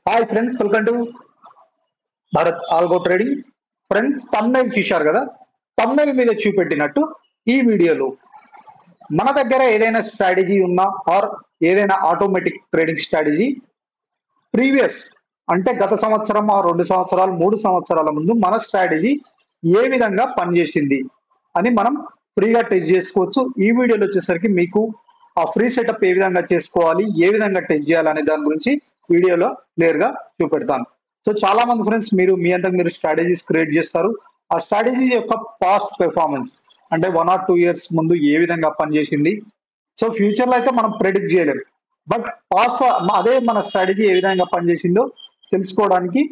Hi friends, welcome to Bharat algo trading. Friends, thumbnail చూశారు కదా. Thumbnail మీద చూపెట్టినట్టు ఈ వీడియోలో మన దగ్గర ఏదైనా స్ట్రాటజీ ఉన్నా ఆర్ ఏదైనా ఆటోమేటిక్ ట్రేడింగ్ స్ట్రాటజీ ప్రీవియస్ అంటే గత సంవత్సరం ఆ 2 సంవత్సరాలు 3 సంవత్సరాల ముందు మన స్ట్రాటజీ ఏ విధంగా పనిచేసింది అని మనం ఫ్రీగా టెస్ట్ చేసుకోవచ్చు. ఈ వీడియోలో వచ్చేసరికి మీకు ఆ ఫ్రీ సెటప్ ఏ విధంగా చేసుకోవాలి, ఏ విధంగా టెస్ట్ చేయాలి అనే దాని గురించి వీడియోలో క్లియర్ గా చూపెడతాను. సో చాలా మంది ఫ్రెండ్స్ మీ అంతకు మీరు స్ట్రాటజీస్ క్రియేట్ చేస్తారు. ఆ స్ట్రాటజీ యొక్క పాస్ట్ పెర్ఫార్మెన్స్ అంటే 1 or 2 years ముందు ఏ విధంగా పనిచేసింది. సో ఫ్యూచర్ లో అయితే మనం ప్రెడిక్ట్ చేయలేము, బట్ పాస్ట్ అదే మన స్ట్రాటజీ ఏ విధంగా పనిచేసిందో తెలుసుకోవడానికి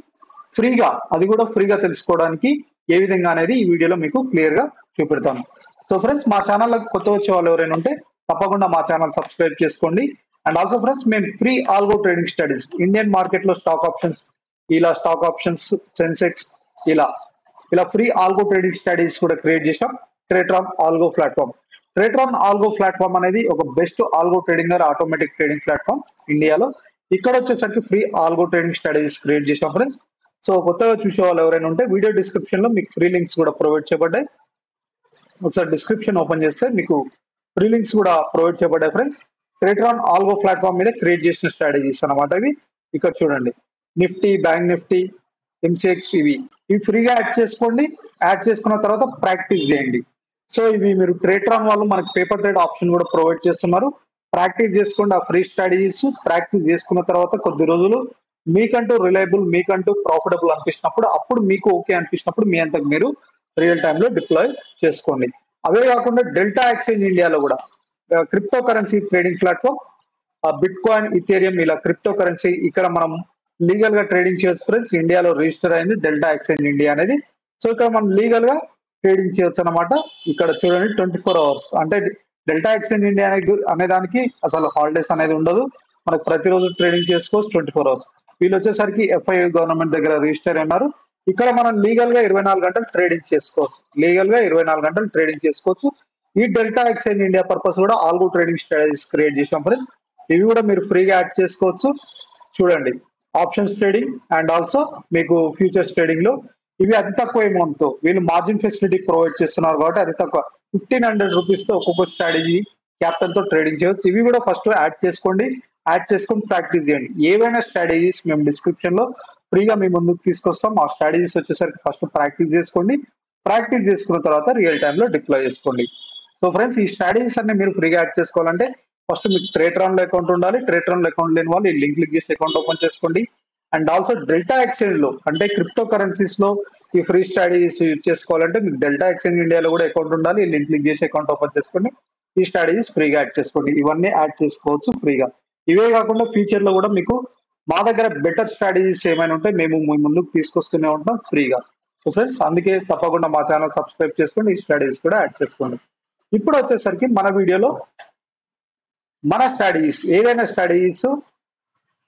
ఫ్రీగా, అది కూడా ఫ్రీగా తెలుసుకోవడానికి ఏ విధంగా అనేది ఈ వీడియోలో మీకు క్లియర్ గా చూపెడతాను. సో ఫ్రెండ్స్, మా ఛానల్ కొత్త వచ్చే వాళ్ళు ఎవరైనా ఉంటే తప్పకుండా మా ఛానల్ సబ్స్క్రైబ్ చేసుకోండి. అండ్ ఆల్సో ఫ్రెండ్స్, మేము free algo trading studies Indian market లో స్టాక్ ఆప్షన్స్, సెన్సెక్స్ ఇలా ఇలా ఫ్రీ ఆల్గో ట్రేడింగ్ స్టడీస్ కూడా క్రియేట్ చేసాం. Tradetron algo platform. Tradetron algo platform అనేది ఒక best algo trading automatic trading platform ఇండియాలో. ఇక్కడ వచ్చేసరికి free algo trading studies create చేసాం ఫ్రెండ్స్. సో కొత్తగా చూసే వాళ్ళు ఎవరైనా ఉంటే వీడియో డిస్క్రిప్షన్ లో మీకు ఫ్రీ లింక్స్ కూడా ప్రొవైడ్ చేయబడ్డాయి. ఒకసారి డిస్క్రిప్షన్ ఓపెన్ చేస్తే మీకు ఫ్రీ లింక్స్ కూడా ప్రొవైడ్ చేయబడ్డాయి ఫ్రెండ్స్. ట్రేట్రాన్ ఆల్గో ప్లాట్ఫామ్ మీద క్రియేట్ చేసిన స్ట్రాటజీస్ అనమాట ఇవి. ఇక్కడ చూడండి, నిఫ్టీ, బ్యాంక్ నిఫ్టీ, ఎంసీఎక్స్ ఇవి ఫ్రీగా యాడ్ చేసుకోండి. యాడ్ చేసుకున్న తర్వాత ప్రాక్టీస్ చేయండి. సో ఇవి మీరు ట్రేట్రాన్ వాళ్ళు మనకి పేపర్ ట్రేడ్ ఆప్షన్ కూడా ప్రొవైడ్ చేస్తున్నారు. ప్రాక్టీస్ చేసుకోండి ఆ ఫ్రీ స్ట్రాటజీస్. ప్రాక్టీస్ చేసుకున్న తర్వాత కొద్ది రోజులు మీకంటూ రిలయబుల్, మీకంటూ ప్రాఫిటబుల్ అనిపించినప్పుడు, అప్పుడు మీకు ఓకే అనిపించినప్పుడు మీ అంతకు మీరు రియల్ టైంలో డిప్లాయ్ చేసుకోండి. అవే కాకుండా డెల్టా ఎక్స్చేంజ్ ఇండియాలో కూడా crypto currency trading platform, bit coin, Ethereum ఇలా క్రిప్టో కరెన్సీ ఇక్కడ మనం లీగల్ గా ట్రేడింగ్ చేయొచ్చు ఫ్రెండ్స్. ఇండియాలో రిజిస్టర్ అయింది డెల్టా ఎక్స్చేంజ్ ఇండియా అనేది. సో ఇక్కడ మనం లీగల్ గా ట్రేడింగ్ చేయొచ్చు అనమాట. ఇక్కడ చూడండి, 24 hours అంటే డెల్టా ఎక్స్చేంజ్ ఇండియా అనే దానికి అసలు హాలిడేస్ అనేది ఉండదు. మనకు ప్రతిరోజు ట్రేడింగ్ చేసుకోవచ్చు 24 hours. వీళ్ళు వచ్చేసరికి ఎఫ్ఐ గవర్నమెంట్ దగ్గర రిజిస్టర్ అన్నారు. ఇక్కడ మనం లీగల్ గా 24 గంటలు ట్రేడింగ్ చేసుకోవచ్చు. లీగల్ గా 24 గంటలు ట్రేడింగ్ చేసుకోవచ్చు. ఈ డెల్టా ఎక్స్చేంజ్ ఇండియా పర్పస్ కూడా ఆల్గో ట్రేడింగ్ స్ట్రాటజీస్ క్రియేట్ చేసాం ఫ్రెండ్స్. ఇవి కూడా మీరు ఫ్రీగా యాడ్ చేసుకోవచ్చు. చూడండి, ఆప్షన్స్ ట్రేడింగ్ అండ్ ఆల్సో మీకు ఫ్యూచర్స్ ట్రేడింగ్ లో ఇవి అతి తక్కువ అమౌంట్ తో వీళ్ళు మార్జిన్ ఫెసిలిటీ ప్రొవైడ్ చేస్తున్నారు కాబట్టి అతి తక్కువ 1500 రూపీస్ తో ఒక్కొక్క స్ట్రాటజీ క్యాపిటల్ తో ట్రేడింగ్ చేయవచ్చు. ఇవి కూడా ఫస్ట్ యాడ్ చేసుకోండి. యాడ్ చేసుకొని ప్రాక్టీస్ చేయండి. ఏవైనా స్ట్రాటజీస్ మేము డిస్క్రిప్షన్ లో ఫ్రీగా మీ ముందుకు తీసుకొస్తాం. ఆ స్ట్రాటజీస్ వచ్చేసరికి ఫస్ట్ ప్రాక్టీస్ చేసుకోండి. ప్రాక్టీస్ చేసుకున్న తర్వాత రియల్ టైంలో డిప్లాయ్ చేసుకోండి. సో ఫ్రెండ్స్, ఈ స్ట్రాటజీస్ అన్ని మీరు ఫ్రీగా యాడ్ చేసుకోవాలంటే ఫస్ట్ మీకు ట్రేట్రాన్ లో అకౌంట్ ఉండాలి. ట్రేట్రాన్ లో అకౌంట్ లేని వాళ్ళు ఈ లింక్ క్లిక్ చేసి అకౌంట్ ఓపెన్ చేసుకోండి. అండ్ ఆల్సో డెల్టా ఎక్స్చేంజ్ లో అంటే క్రిప్టో కరెన్సీస్ లో ఈ ఫ్రీ స్ట్రాటజీస్ యూజ్ చేసుకోవాలంటే మీకు డెల్టా ఎక్స్చేంజ్ ఇండియాలో కూడా అకౌంట్ ఉండాలి. ఈ లింక్ క్లిక్ చేసి అకౌంట్ ఓపెన్ చేసుకోండి. ఈ స్ట్రాటజీస్ ఫ్రీగా యాడ్ చేసుకోండి. ఇవన్నీ యాడ్ చేసుకోవచ్చు ఫ్రీగా. ఇవే కాకుండా ఫ్యూచర్ లో కూడా మీకు మా దగ్గర బెటర్ స్ట్రాటజీస్ ఏమైనా ఉంటే మేము మీ ముందుకు తీసుకొస్తూనే ఉంటాం ఫ్రీగా. సో ఫ్రెండ్స్, అందుకే తప్పకుండా మా ఛానల్ సబ్స్క్రైబ్ చేసుకోండి. ఈ స్ట్రాటజీస్ కూడా యాడ్ చేసుకోండి. ఇప్పుడు వచ్చేసరికి మన వీడియోలో మన స్ట్రాటజీస్ ఏదైనా స్ట్రాటజీస్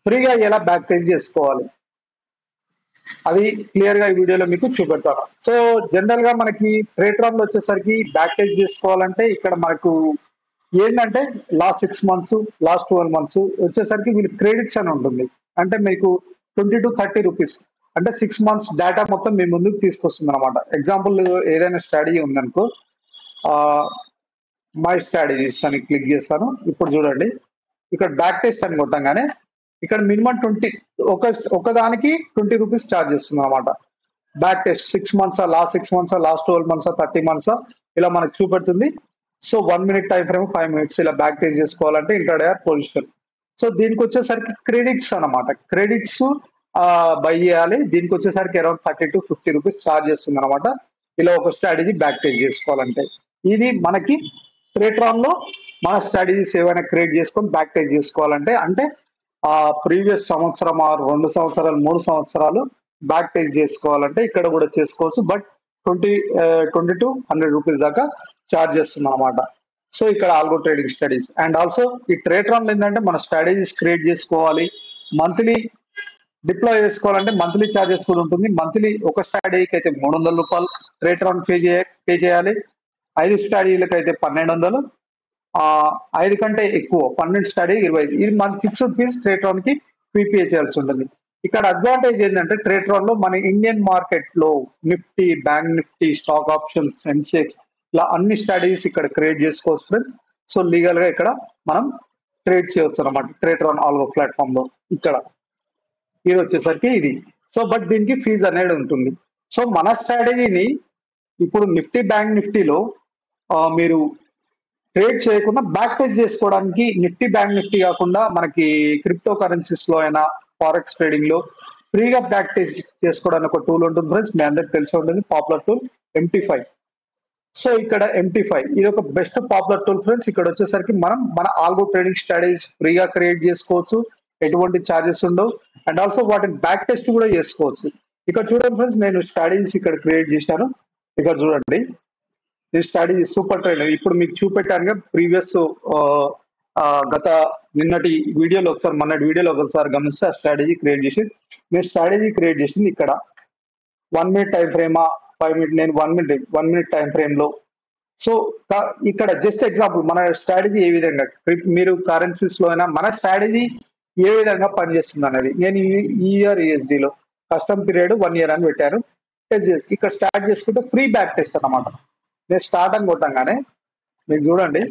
ఫ్రీగా ఎలా బ్యాక్ టెస్ట్ చేసుకోవాలి అది క్లియర్ గా ఈ వీడియోలో మీకు చూపెడతాను. సో జనరల్ గా మనకి ట్రేట్రాన్ లో వచ్చేసరికి బ్యాక్ టెస్ట్ చేసుకోవాలంటే ఇక్కడ మనకు ఏంటంటే లాస్ట్ 6 months, లాస్ట్ 12 months వచ్చేసరికి వీళ్ళు క్రెడిట్స్ అని ఉంటుంది. అంటే మీకు 20 to 30 రూపీస్ అంటే 6 months డేటా మొత్తం మీ ముందుకు తీసుకొస్తుంది అనమాట. ఎగ్జాంపుల్ ఏదైనా స్ట్రాటజీ ఉందనుకో, మై స్ట్రాటజీస్ అని క్లిక్ చేస్తాను. ఇప్పుడు చూడండి, ఇక్కడ బ్యాక్ టెస్ట్ అని కొట్టంగానే ఇక్కడ మినిమం 20 ఒకదానికి 20 రూపీస్ ఛార్జ్ చేస్తుంది అనమాట. Back test 6 months, last 6 months, last 12 months, 30 months ఇలా మనకు చూపెడుతుంది. So 1 minute time frame 5 minutes ఇలా బ్యాక్ టెస్ట్ చేసుకోవాలంటే ఇంట్రాడే పొజిషన్. సో దీనికి వచ్చేసరికి క్రెడిట్స్ అనమాట. క్రెడిట్స్ బై చేయాలి. దీనికి వచ్చేసరికి అరౌండ్ 30 to 50 రూపీస్ ఛార్జ్ చేస్తుంది అనమాట. ఇలా ఒక స్ట్రాటజీ బ్యాక్ టెస్ట్ చేసుకోవాలంటే ఇది మనకి ట్రేట్రాన్ లో మన స్ట్రాటజీస్ ఏమైనా క్రియేట్ చేసుకొని బ్యాక్ టెస్ట్ చేసుకోవాలంటే అంటే ప్రీవియస్ సంవత్సరం 2 సంవత్సరాలు 3 సంవత్సరాలు బ్యాక్ టెస్ట్ చేసుకోవాలంటే ఇక్కడ కూడా చేసుకోవచ్చు. బట్ 20 to 100 రూపీస్ దాకా ఛార్జ్ చేస్తుంది అనమాట. సో ఇక్కడ algo trading studies and also ఈ ట్రేట్రాన్ లో ఏంటంటే మన స్ట్రాటజీస్ క్రియేట్ చేసుకోవాలి. మంత్లీ డిప్లాయ్ చేసుకోవాలంటే మంత్లీ ఛార్జెస్ కూడా ఉంటుంది. మంత్లీ ఒక స్ట్రాటజీకి అయితే 300 రూపాయలు ట్రేట్రాన్ పే చేయాలి. 5 స్ట్రాటజీలకు అయితే 1200, 5 కంటే ఎక్కువ 12 స్ట్రాటజీ 25. ఇది మన ఫిక్స్డ్ ఫీజ్ ట్రేట్రాన్ కి పే చేయాల్సి ఉంటుంది. ఇక్కడ అడ్వాంటేజ్ ఏంటంటే ట్రేట్రాన్ లో మన ఇండియన్ మార్కెట్ లో Nifty, bank Nifty, stock options, Sensex ఇలా అన్ని స్టడీస్ ఇక్కడ క్రియేట్ చేసుకోవచ్చు ఫ్రెండ్స్. సో లీగల్ గా ఇక్కడ మనం ట్రేడ్ చేయొచ్చు అనమాట ట్రేట్రాన్ ఆల్గో ప్లాట్ఫామ్ లో. ఇక్కడ ఇది వచ్చేసరికి ఇది. సో బట్ దీనికి ఫీజు అనేది ఉంటుంది. సో మన స్ట్రాటజీని ఇప్పుడు నిఫ్టీ, బ్యాంక్ నిఫ్టీలో మీరు ట్రేడ్ చేయకుండా బ్యాక్ టెస్ట్ చేసుకోవడానికి నిఫ్టీ, బ్యాంక్ నిఫ్టీ కాకుండా మనకి క్రిప్టో కరెన్సీస్ లో అయినా ఫారెక్స్ ట్రేడింగ్ లో ఫ్రీగా బ్యాక్ టెస్ట్ చేసుకోవడానికి ఒక టూల్ ఉంటుంది ఫ్రెండ్స్. మీ అందరికి తెలిసి ఉంటుంది పాపులర్ టూల్ MT5. సో ఇక్కడ MT5 ఇది ఒక బెస్ట్ పాపులర్ టూల్ ఫ్రెండ్స్. ఇక్కడ వచ్చేసరికి మనం మన ఆల్గో ట్రేడింగ్ స్ట్రాటజీస్ ఫ్రీగా క్రియేట్ చేసుకోవచ్చు, ఎటువంటి ఛార్జెస్ ఉండవు. అండ్ ఆల్సో వాటిని బ్యాక్ టెస్ట్ కూడా చేసుకోవచ్చు. ఇక్కడ చూడండి ఫ్రెండ్స్, నేను స్ట్రాటజీస్ ఇక్కడ క్రియేట్ చేశాను. ఇక్కడ చూడండి, ఈ స్ట్రాటజీ సూపర్ ట్రేడ్. ఇప్పుడు మీకు చూపెట్టాను ప్రీవియస్ గత నిన్నటి వీడియోలో ఒకసారి, మొన్నటి వీడియోలో ఒకసారి గమనిస్తే ఆ స్ట్రాటజీ క్రియేట్ చేసి నేను స్ట్రాటజీ క్రియేట్ చేసింది ఇక్కడ 1 minute టైం ఫ్రేమా 5 minute, నేను 1 minute టైం ఫ్రేమ్ లో. సో ఇక్కడ జస్ట్ ఎగ్జాంపుల్ మన స్ట్రాటజీ ఏ విధంగా మీరు కరెన్సీస్ లో అయినా మన స్ట్రాటజీ ఏ విధంగా పనిచేస్తుంది అనేది నేను ఈ ఇయర్ USD లో కస్టమ్ పీరియడ్ 1 year అని పెట్టాను. టెస్ట్ చేసి ఇక్కడ స్టార్ట్ చేసుకుంటే ఫ్రీ బ్యాక్ టెస్ట్ అన్నమాట. నేను స్టార్ట్ అని కొట్టంగానే మీకు చూడండి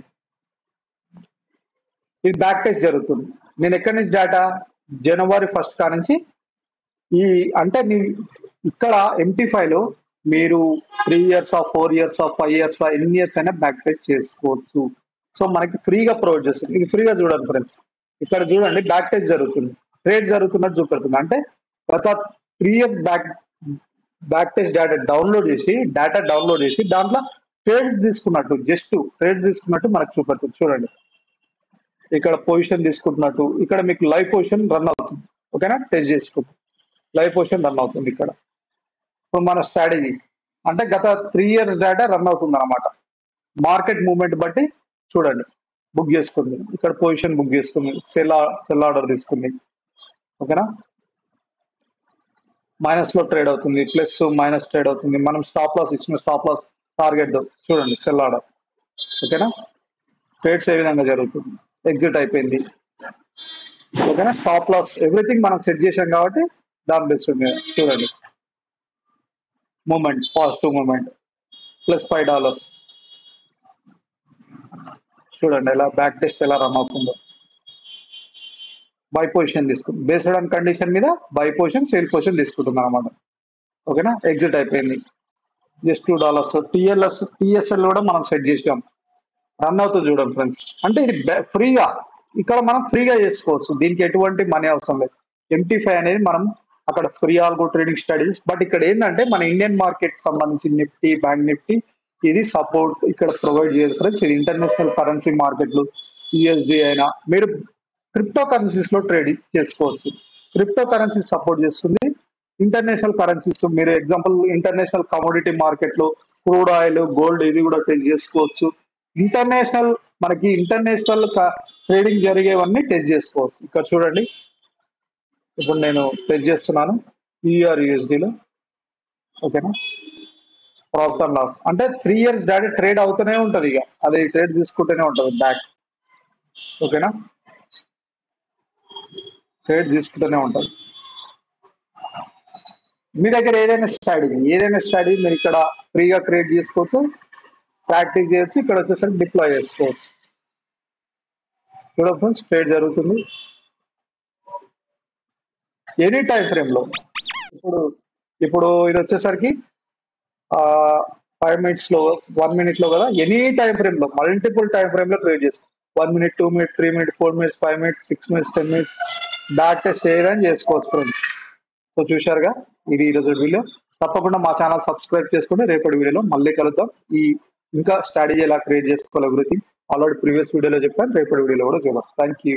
ఇది బ్యాక్ టెస్ట్ జరుగుతుంది. నేను ఎక్కడి నుంచి డేటా January 1st కా నుంచి ఈ అంటే ఇక్కడ MT5 లో మీరు 3 years, 4 years, 5 years ఎన్ని ఇయర్స్ అయినా బ్యాక్ టెస్ట్ చేసుకోవచ్చు. సో మనకి ఫ్రీగా ప్రొవైడ్ చేస్తుంది. ఇది ఫ్రీగా చూడండి ఫ్రెండ్స్. ఇక్కడ చూడండి బ్యాక్ టెస్ట్ జరుగుతుంది, ట్రేడ్ జరుగుతున్నట్టు చూపెడుతుంది. అంటే గత 3 years back test data download చేసి దాంట్లో ట్రేడ్స్ తీసుకున్నట్టు, జస్ట్ ట్రేడ్స్ తీసుకున్నట్టు మనకు చూపెడుతుంది. చూడండి ఇక్కడ పొజిషన్ తీసుకుంటున్నట్టు, ఇక్కడ మీకు లైవ్ పొజిషన్ రన్ అవుతుంది. ఓకేనా, టెస్ట్ చేసుకుంటుంది, లైవ్ పొజిషన్ రన్ అవుతుంది. ఇక్కడ ఇప్పుడు మన స్ట్రాటజీ అంటే గత 3 years డేటా రన్ అవుతుంది అనమాట. మార్కెట్ మూవ్మెంట్ బట్టి చూడండి బుక్ చేసుకుంది, ఇక్కడ పొజిషన్ బుక్ చేసుకుంది, సెల్ ఆర్డర్ తీసుకుంది. ఓకేనా, మైనస్ లో ట్రేడ్ అవుతుంది, ప్లస్ మైనస్ ట్రేడ్ అవుతుంది. మనం స్టాప్ లాస్ ఇచ్చిన స్టాప్ లాస్ టార్గెట్ చూడండి, సెల్ ఆర్డర్. ఓకేనా, ట్రేడ్స్ ఏ విధంగా జరుగుతుంది, ఎగ్జిట్ అయిపోయింది. ఓకేనా, స్టాప్ లాస్ ఎవ్రీథింగ్ మనం సెట్ చేసాం కాబట్టి దాని బేస్ మీద చూడండి మూమెంట్, పాజిటివ్ మూమెంట్, +$5 చూడండి ఎలా బ్యాక్ టెస్ట్ ఎలా రన్ అవుతుందో. బై పొజిషన్ తీసుకుంది, బేస్డ్ ఆన్ కండిషన్ మీద బై పొజిషన్, సేల్ పొజిషన్ తీసుకుంటుంది అనమాట. ఓకేనా, ఎగ్జిట్ అయిపోయింది. జస్ట్ $2. TSL కూడా మనం సెట్ చేసాం, రన్ అవుతుంది చూడండి ఫ్రెండ్స్. అంటే ఇది ఫ్రీగా ఇక్కడ మనం ఫ్రీగా చేసుకోవచ్చు, దీనికి ఎటువంటి మనీ అవసరం లేదు. MT5 అనేది మనం అక్కడ free algo trading studies. But ఇక్కడ ఏంటంటే మన ఇండియన్ మార్కెట్ సంబంధించి నిఫ్టీ, బ్యాంక్ నిఫ్టీ ఇది సపోర్ట్ ఇక్కడ ప్రొవైడ్ చేయదు ఫ్రెండ్స్. ఇది ఇంటర్నేషనల్ కరెన్సీ మార్కెట్లు USD అయినా మీరు క్రిప్టో కరెన్సీస్ లో ట్రేడింగ్ చేసుకోవచ్చు. క్రిప్టో కరెన్సీస్ సపోర్ట్ చేస్తుంది. ఇంటర్నేషనల్ కరెన్సీస్ మీరు ఎగ్జాంపుల్ ఇంటర్నేషనల్ కమోడిటీ మార్కెట్ లో క్రూడ్ ఆయిల్, గోల్డ్ ఇది కూడా టెస్ట్ చేసుకోవచ్చు. ఇంటర్నేషనల్ మనకి ఇంటర్నేషనల్ ట్రేడింగ్ జరిగేవన్నీ టెస్ట్ చేసుకోవచ్చు. ఇక్కడ చూడండి ఇప్పుడు నేను టెస్ట్ చేస్తున్నాను USD లో. ఓకేనా, ప్రాఫిట్ అండ్ లాస్ అంటే 3 years డేటా ట్రేడ్ అవుతూనే ఉంటుంది, ఇక అది ట్రేడ్ తీసుకుంటూనే ఉంటుంది బ్యాక్. ఓకేనా, ట్రేడ్ తీసుకుంటూనే ఉంటుంది. మీ దగ్గర ఏదైనా స్ట్రాటజీ మీరు ఇక్కడ ఫ్రీగా క్రియేట్ చేసుకోవచ్చు, ప్రాక్టీస్ చేయొచ్చు. ఇక్కడ వచ్చేసరికి డిప్లాయ్ చేసుకోవచ్చు. చూడండి ఫ్రెండ్స్, ట్రేడ్ జరుగుతుంది ఎనీ టైం ఫ్రేమ్ లో. ఇప్పుడు ఇది వచ్చేసరికి 5 minutes లో, 1 minute లో కదా, ఎనీ టైం ఫ్రేమ్ లో మల్టిపుల్ టైం ఫ్రేమ్ లో ట్రేడ్ చేసుకో. 1 minute, 2 minutes, 3 minutes, 4 minutes, 5 minutes, 6 minutes, 10 minutes back test ఏదైనా చేసుకోవచ్చు ఫ్రెండ్స్. సో చూశారుగా, ఇది ఈరోజు వీడియో. తప్పకుండా మా ఛానల్ సబ్స్క్రైబ్ చేసుకుని రేపటి వీడియోలో మళ్ళీ కలుద్దాం. ఇంకా స్ట్రాటజీ ఎలా క్రియేట్ చేసుకోవాలి ఎవ్రీథింగ్ ఆల్రెడీ ప్రీవియస్ వీడియోలో చెప్పాను, రేపటి వీడియోలో కూడా చూద్దాం. Thank you.